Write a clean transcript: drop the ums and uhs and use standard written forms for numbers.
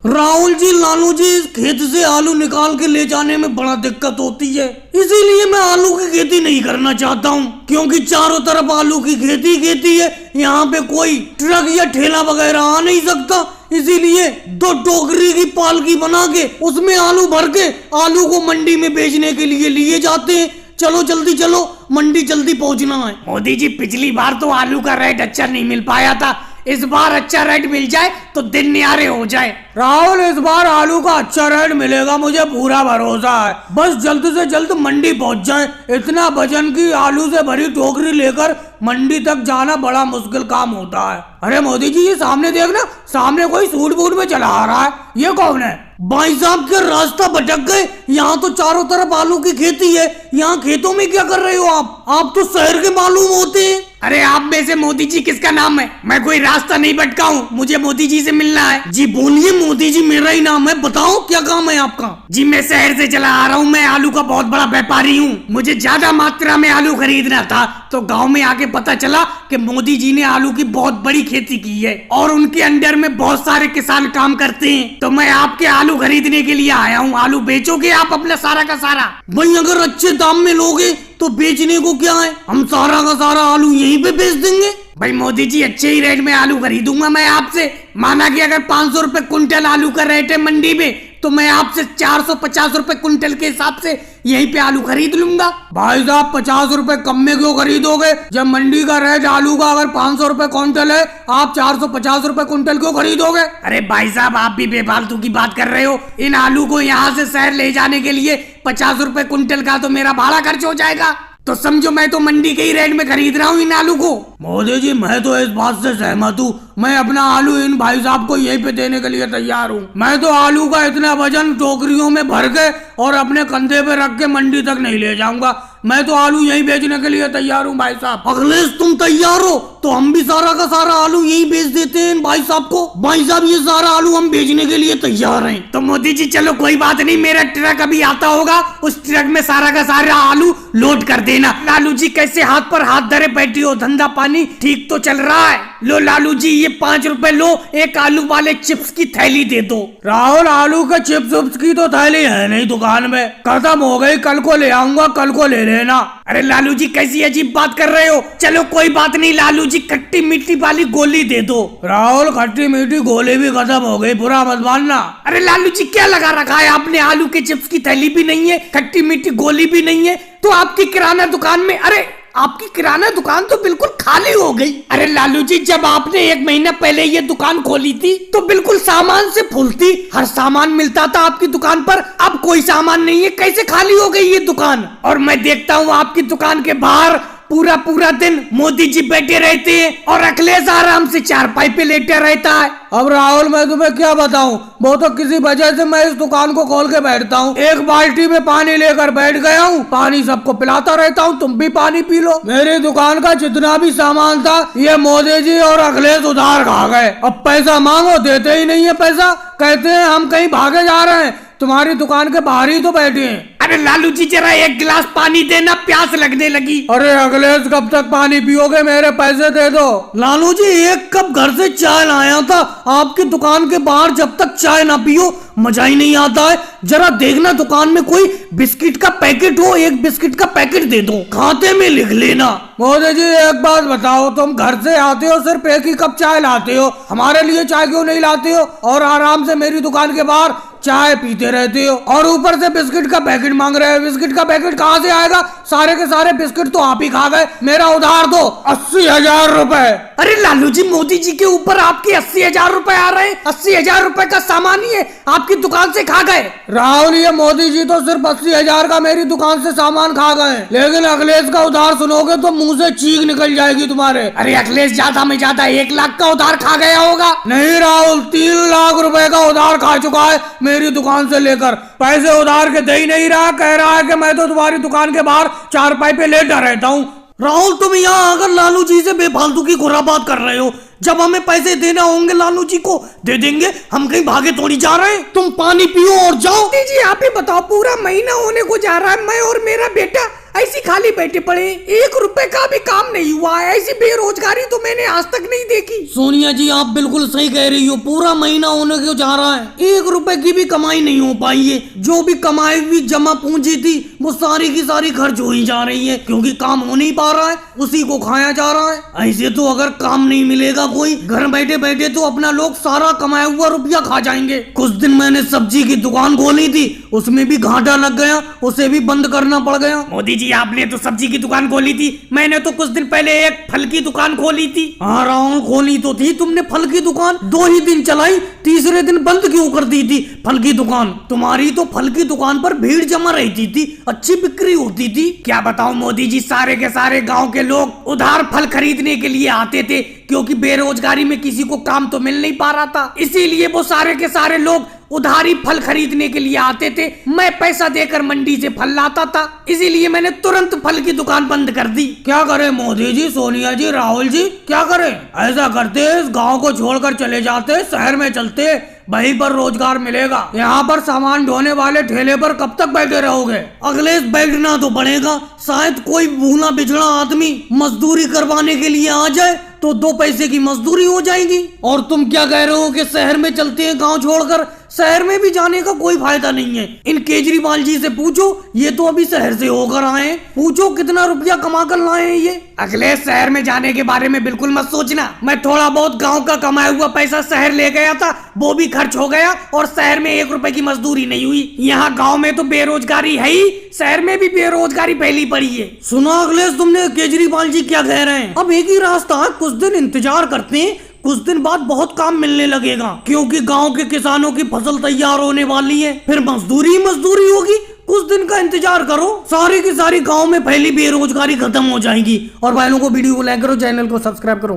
राहुल जी, लालू जी, इस खेत से आलू निकाल के ले जाने में बड़ा दिक्कत होती है, इसीलिए मैं आलू की खेती नहीं करना चाहता हूँ। क्योंकि चारों तरफ आलू की खेती है, यहाँ पे कोई ट्रक या ठेला वगैरह आ नहीं सकता। इसीलिए 2 टोकरी की पालकी बना के उसमें आलू भर के आलू को मंडी में बेचने के लिए लिए जाते हैं। चलो जल्दी चलो, मंडी जल्दी पहुँचना है। मोदी जी, पिछली बार तो आलू का रेट अच्छा नहीं मिल पाया था, इस बार अच्छा रेट मिल जाए तो दिन न्यारे हो जाए। राहुल, इस बार आलू का अच्छा रेट मिलेगा, मुझे पूरा भरोसा है। बस जल्द से जल्द मंडी पहुंच जाए। इतना वजन की आलू से भरी टोकरी लेकर मंडी तक जाना बड़ा मुश्किल काम होता है। अरे मोदी जी, ये सामने देखना, सामने कोई सूट बूट में चला आ रहा है, ये कौन है? भाई साहब, के रास्ता भटक गए। यहाँ तो चारों तरफ आलू की खेती है, यहाँ खेतों में क्या कर रहे हो आप तो शहर के मालूम होते हैं। अरे आप में से मोदी जी किसका नाम है? मैं कोई रास्ता नहीं भटका हूँ, मुझे मोदी जी से मिलना है। जी बोलिए मोदी जी, मेरा ही नाम है, बताओ क्या काम है आपका? जी, मैं शहर से चला आ रहा हूँ, मैं आलू का बहुत बड़ा व्यापारी हूँ। मुझे ज्यादा मात्रा में आलू खरीदना था, तो गांव में आके पता चला कि मोदी जी ने आलू की बहुत बड़ी खेती की है और उनके अंडर में बहुत सारे किसान काम करते हैं। तो मैं आपके आलू खरीदने के लिए आया हूँ। आलू बेचोगे आप अपना सारा का सारा? भाई, अगर अच्छे दाम में लोगे तो बेचने को क्या है, हम सारा का सारा आलू यहीं पे बेच देंगे। भाई मोदी जी, अच्छे ही रेट में आलू खरीदूंगा मैं आपसे। माना कि अगर 500 रुपए कुंटल आलू का रेट है मंडी में, तो मैं आपसे 450 रुपए कुंटल के हिसाब से यहीं पे आलू खरीद लूंगा। भाई साहब, 50 रुपए कम में क्यों खरीदोगे? जब मंडी का रेट आलू का अगर 500 रुपए कुंटल है, आप 450 रुपए कुंटल क्यों खरीदोगे? अरे भाई साहब, आप भी बेफालतू की बात कर रहे हो। इन आलू को यहाँ से शहर ले जाने के लिए 50 रुपए कुंटल का तो मेरा भाड़ा खर्च हो जाएगा। तो समझो मैं तो मंडी के ही रेट में खरीद रहा हूँ इन आलू को। मोदी जी, मैं तो इस बात से सहमत हूँ। मैं अपना आलू इन भाई साहब को यहीं पे देने के लिए तैयार हूँ। मैं तो आलू का इतना वजन टोकरियों में भर के और अपने कंधे पे रख के मंडी तक नहीं ले जाऊंगा। मैं तो आलू यहीं बेचने के लिए तैयार हूँ भाई साहब। अखिलेश, तुम तैयार हो तो हम भी सारा का सारा आलू यहीं बेच देते हैं भाई साहब को। भाई साहब, ये सारा आलू हम बेचने के लिए तैयार हैं। तो मोदी जी चलो कोई बात नहीं, मेरा ट्रक अभी आता होगा, उस ट्रक में सारा का सारा आलू लोड कर देना। लालू जी, कैसे हाथ पर हाथ धरे बैठी हो? धंधा पानी ठीक तो चल रहा है? लो लालू जी, ये 5 रुपए लो, एक आलू वाले चिप्स की थैली दे दो। राहुल, आलू के चिप्स की तो थैली है नहीं दुकान में, खत्म हो गई, कल को ले आऊंगा, कल को ले लेना। अरे लालू जी, कैसी अजीब बात कर रहे हो? चलो कोई बात नहीं लालू जी, खट्टी मीठी वाली गोली दे दो। राहुल, खट्टी मीठी गोली भी खत्म हो गई, बुरा मत मानना। अरे लालू जी, क्या लगा रखा है आपने? आलू के चिप्स की थैली भी नहीं है, खट्टी मीठी गोली भी नहीं है, तो आपकी किराना दुकान में, अरे आपकी किराना दुकान तो बिल्कुल खाली हो गई। अरे लालू जी, जब आपने 1 महीना पहले ये दुकान खोली थी तो बिल्कुल सामान से फुल थी, हर सामान मिलता था आपकी दुकान पर। अब कोई सामान नहीं है, कैसे खाली हो गई ये दुकान? और मैं देखता हूँ आपकी दुकान के बाहर पूरा दिन मोदी जी बैठे रहते हैं और अखिलेश आराम से चारपाई पे लेटे रहता है। अब राहुल, मैं तुम्हें क्या बताऊं, वो तो किसी वजह से मैं इस दुकान को खोल के बैठता हूँ। एक बाल्टी में पानी लेकर बैठ गया हूँ, पानी सबको पिलाता रहता हूँ, तुम भी पानी पी लो। मेरी दुकान का जितना भी सामान था ये मोदी जी और अखिलेश उधार खा गए। अब पैसा मांगो, देते ही नहीं है पैसा, कहते हैं हम कहीं भागे जा रहे हैं, तुम्हारी दुकान के बाहर ही तो बैठे हैं। अरे लालू जी, जरा एक गिलास पानी देना, प्यास लगने लगी। अरे अखिलेश, कब तक पानी पियोगे? मेरे पैसे दे दो। लालू जी, 1 कप घर से चाय लाया था, आपकी दुकान के बाहर जब तक चाय ना पियो मजा ही नहीं आता है। जरा देखना दुकान में कोई बिस्किट का पैकेट हो, 1 बिस्किट का पैकेट दे दो, खाते में लिख लेना। मोदी जी, एक बात बताओ, तुम घर से आते हो सिर्फ 1 ही कप चाय लाते हो, हमारे लिए चाय क्यों नहीं लाते हो? और आराम से मेरी दुकान के बाहर चाय पीते रहते हो और ऊपर से बिस्किट का पैकेट मांग रहे हो। बिस्किट का पैकेट कहाँ से आएगा? सारे के सारे बिस्किट तो आप ही खा गए। मेरा उधार दो 80,000 रुपए। अरे लालू जी, मोदी जी के ऊपर आपके 80,000 रुपए आ रहे हैं? 80,000 रुपए का सामान ही है आपकी दुकान से खा गए। राहुल, ये मोदी जी तो सिर्फ 80,000 का मेरी दुकान से सामान खा गए, लेकिन अखिलेश का उधार सुनोगे तो मुंह से चीख निकल जाएगी तुम्हारे। अरे अखिलेश ज्यादा में ज्यादा 1 लाख का उधार खा गया होगा। नहीं राहुल, 3 लाख रुपए का उधार खा चुका है मेरी दुकान से लेकर। पैसे उधार के दे ही नहीं रहा, कह रहा है कि मैं तो तुम्हारी दुकान के बाहर चारपाई पे लेटा रहता हूँ। राहुल, तुम यहाँ आकर लालू जी से बेफालतू की खुराबात कर रहे हो। जब हमें पैसे देना होंगे लालू जी को दे देंगे, हम कहीं भागे थोड़ी जा रहे हैं। तुम पानी पियो और जाओ। जी आप ही बताओ, पूरा महीना होने को जा रहा है, मैं और मेरा बेटा ऐसी खाली बैठे पड़े, 1 रुपए का भी काम नहीं हुआ है। ऐसी बेरोजगारी तो मैंने आज तक नहीं देखी। सोनिया जी आप बिल्कुल सही कह रही हो, पूरा महीना होने को जा रहा है, 1 रुपए की भी कमाई नहीं हो पाई है। जो भी कमाई हुई जमा पूंजी थी वो सारी की सारी खर्च हो ही जा रही है, क्योंकि काम हो नहीं पा रहा है, उसी को खाया जा रहा है। ऐसे तो अगर काम नहीं मिलेगा कोई, घर बैठे बैठे तो अपना लोग सारा कमाया हुआ रुपया खा जाएंगे। कुछ दिन मैंने सब्जी की दुकान खोली थी, उसमें भी घाटा लग गया, उसे भी बंद करना पड़ गया। मोदी जी आपने तो सब्जी की दुकान खोली थी, मैंने तो कुछ दिन पहले एक फल की दुकान खोली थी। हाँ राहुल खोली तो थी तुमने फल की दुकान, 2 ही दिन चलाई, तीसरे दिन बंद क्यों कर दी थी फल की दुकान? तुम्हारी तो फल की दुकान पर भीड़ जमा रहती थी, अच्छी बिक्री होती थी। क्या बताऊं मोदी जी, सारे के सारे गांव के लोग उधार फल खरीदने के लिए आते थे, क्योंकि बेरोजगारी में किसी को काम तो मिल नहीं पा रहा था। इसीलिए वो सारे के सारे लोग उधारी फल खरीदने के लिए आते थे। मैं पैसा देकर मंडी से फल लाता था, इसीलिए मैंने तुरंत फल की दुकान बंद कर दी। क्या करे मोदी जी, सोनिया जी, राहुल जी, क्या करे? ऐसा करते इस गांव को छोड़कर चले जाते, शहर में चलते, वहीं पर रोजगार मिलेगा। यहाँ पर सामान ढोने वाले ठेले पर कब तक बैठे रहोगे? अगले बैठना तो पड़ेगा, शायद कोई भूला बिछड़ा आदमी मजदूरी करवाने के लिए आ जाए तो 2 पैसे की मजदूरी हो जाएगी। और तुम क्या कह रहे हो कि शहर में चलते हैं गांव छोड़कर? शहर में भी जाने का कोई फायदा नहीं है। इन केजरीवाल जी से पूछो, ये तो अभी शहर से होकर आए हैं, पूछो कितना रुपया कमा कर लाए हैं ये। अगले शहर में जाने के बारे में बिल्कुल मत सोचना। मैं थोड़ा बहुत गांव का कमाया हुआ पैसा शहर ले गया था, वो भी खर्च हो गया, और शहर में 1 रुपए की मजदूरी नहीं हुई। यहाँ गांव में तो बेरोजगारी है ही, शहर में भी बेरोजगारी फैली पड़ी है। सुना अखिलेश तुमने केजरीवाल जी क्या कह रहे हैं? अब एक ही रास्ता है, कुछ दिन इंतजार करते हैं, कुछ दिन बाद बहुत काम मिलने लगेगा, क्योंकि गांव के किसानों की फसल तैयार होने वाली है, फिर मजदूरी मजदूरी होगी। कुछ दिन का इंतजार करो, सारी की सारी गांव में फैली बेरोजगारी खत्म हो जाएगी। और भाइयों को वीडियो को लाइक करो, चैनल को सब्सक्राइब करो।